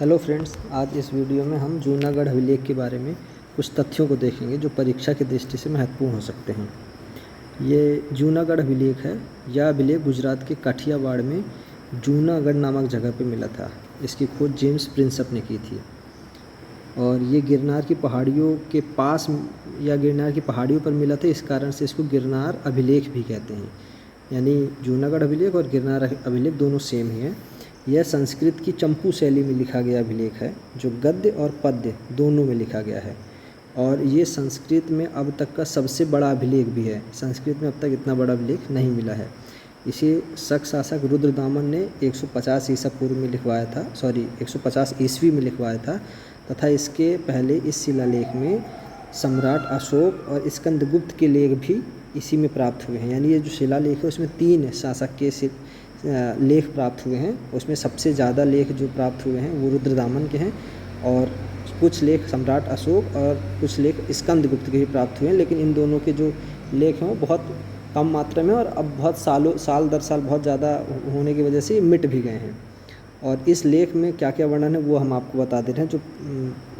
Hello friends, आज इस video में हम जूनागढ़ अभिलेख के बारे में कुछ तथ्यों को देखेंगे जो परीक्षा की दृष्टि से महत्वपूर्ण हो सकते हैं। ये जूनागढ़ अभिलेख है। यह अभिलेख गुजरात के काठियावाड़ में जूनागढ़ नामक जगह पर मिला था। इसकी खोज जेम्स प्रिंसप ने की थी और ये गिरनार की पहाड़ियों के पास या गिरनार की पहाड़ियों पर मिला था। इस कारण से इसको गिरनार अभिलेख भी कहते हैं। यानी जूनागढ़ अभिलेख और गिरनार अभिलेख दोनों सेम ही हैं। यह संस्कृत की चंपू शैली में लिखा गया अभिलेख है, जो गद्य और पद्य दोनों में लिखा गया है और ये संस्कृत में अब तक का सबसे बड़ा अभिलेख भी है। संस्कृत में अब तक इतना बड़ा अभिलेख नहीं मिला है। इसे शक शासक रुद्रदामन ने 150 ईसा पूर्व में लिखवाया था 150 ईस्वी में लिखवाया था तथा इसके पहले इस शिलालेख में सम्राट अशोक और स्कंदगुप्त के लेख भी इसी में प्राप्त हुए हैं। यानी ये जो शिलालेख है उसमें 3 शासक के लेख प्राप्त हुए हैं। उसमें सबसे ज़्यादा लेख जो प्राप्त हुए हैं वो रुद्रदामन के हैं और कुछ लेख सम्राट अशोक और कुछ लेख स्कंदगुप्त के भी प्राप्त हुए हैं। लेकिन इन दोनों के जो लेख हैं वो बहुत कम मात्रा में और अब बहुत साल दर साल बहुत ज़्यादा होने की वजह से मिट भी गए हैं। और इस लेख में क्या क्या वर्णन है वो हम आपको बता दे रहे हैं, जो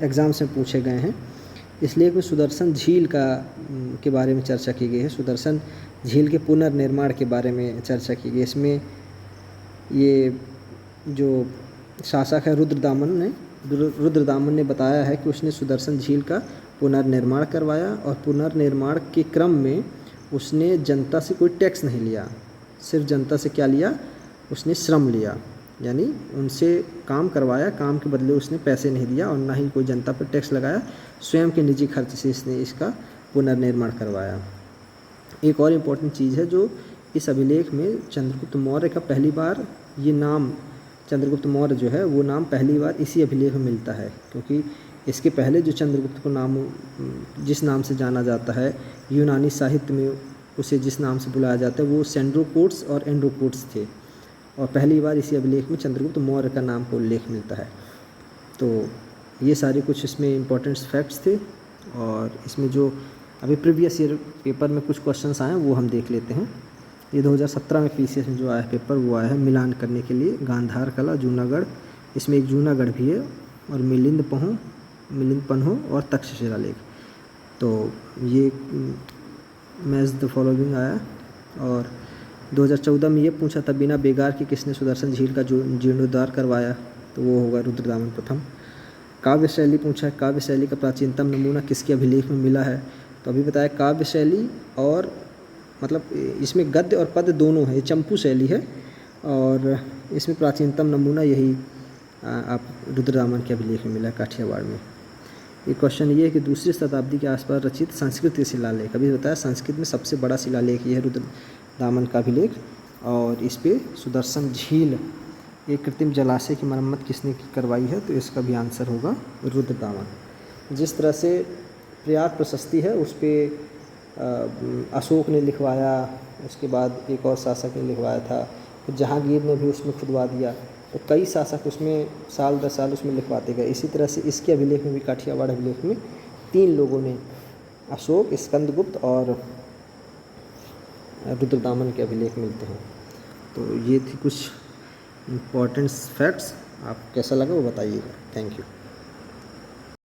एग्ज़ाम से पूछे गए हैं। इस लेख में सुदर्शन झील के बारे में चर्चा की गई है। सुदर्शन झील के पुनर्निर्माण के बारे में चर्चा की गई। इसमें ये जो शासक है रुद्रदामन ने बताया है कि उसने सुदर्शन झील का पुनर्निर्माण करवाया और पुनर्निर्माण के क्रम में उसने जनता से कोई टैक्स नहीं लिया। सिर्फ जनता से क्या लिया? उसने श्रम लिया, यानी उनसे काम करवाया, काम के बदले उसने पैसे नहीं दिया और ना ही कोई जनता पर टैक्स लगाया। स्वयं के निजी खर्च से इसने इसका पुनर्निर्माण करवाया। एक और इम्पोर्टेंट चीज़ है, जो इस अभिलेख में चंद्रगुप्त मौर्य का पहली बार ये नाम, चंद्रगुप्त मौर्य जो है वो नाम पहली बार इसी अभिलेख में मिलता है, क्योंकि इसके पहले जो चंद्रगुप्त को नाम जिस नाम से जाना जाता है, यूनानी साहित्य में उसे जिस नाम से बुलाया जाता है वो सेंड्रोकोट्स और एंड्रोकोट्स थे और पहली बार इसी अभिलेख में चंद्रगुप्त मौर्य का नाम का उल्लेख मिलता है। तो ये सारे कुछ इसमें इम्पोर्टेंट फैक्ट्स थे और इसमें जो अभी प्रीवियस ईयर पेपर में कुछ क्वेश्चंस आए हैं वो हम देख लेते हैं। ये 2017 में पीसीएस में जो आया पेपर वो आया है मिलान करने के लिए, गांधार कला जूनागढ़। इसमें एक जूनागढ़ भी है और मिलिंद पन्हो और तक्षशिला लेख। तो ये मैच द फॉलोइंग आया। और 2014 में ये पूछा था, बिना बेगार के किसने सुदर्शन झील का जीर्णोद्धार करवाया? तो वो होगा रुद्रदामन प्रथम। काव्य शैली पूछा, काव्य शैली का प्राचीनतम नमूना किसके अभिलेख में मिला है? तो अभी बताया काव्य शैली, और मतलब इसमें गद्य और पद्य दोनों है। ये चंपू शैली है और इसमें प्राचीनतम नमूना यही आप रुद्रदामन के अभिलेख में मिला काठियावाड़ में। ये क्वेश्चन ये है कि दूसरी शताब्दी के आसपास रचित संस्कृत के शिलालेख। अभी बताया संस्कृत में सबसे बड़ा शिलालेख ये है रुद्रदामन का अभिलेख और इस पर सुदर्शन झील, एक कृत्रिम जलाशय की मरम्मत किसने करवाई है? तो इसका भी आंसर होगा रुद्रदामन। जिस तरह से प्रयाग प्रशस्ति है उस पर अशोक ने लिखवाया, उसके बाद एक और शासक ने लिखवाया था, फिर जहांगीर ने भी उसमें खुदवा दिया। तो कई शासक उसमें साल दर साल उसमें लिखवाते गए। इसी तरह से इसके अभिलेख में भी, काठियावाड़ अभिलेख में 3 लोगों ने, अशोक, स्कंदगुप्त और रुद्रदामन के अभिलेख मिलते हैं। तो ये थी कुछ इम्पोर्टेंट फैक्ट्स। आप कैसा लगा वो बताइएगा। Thank you.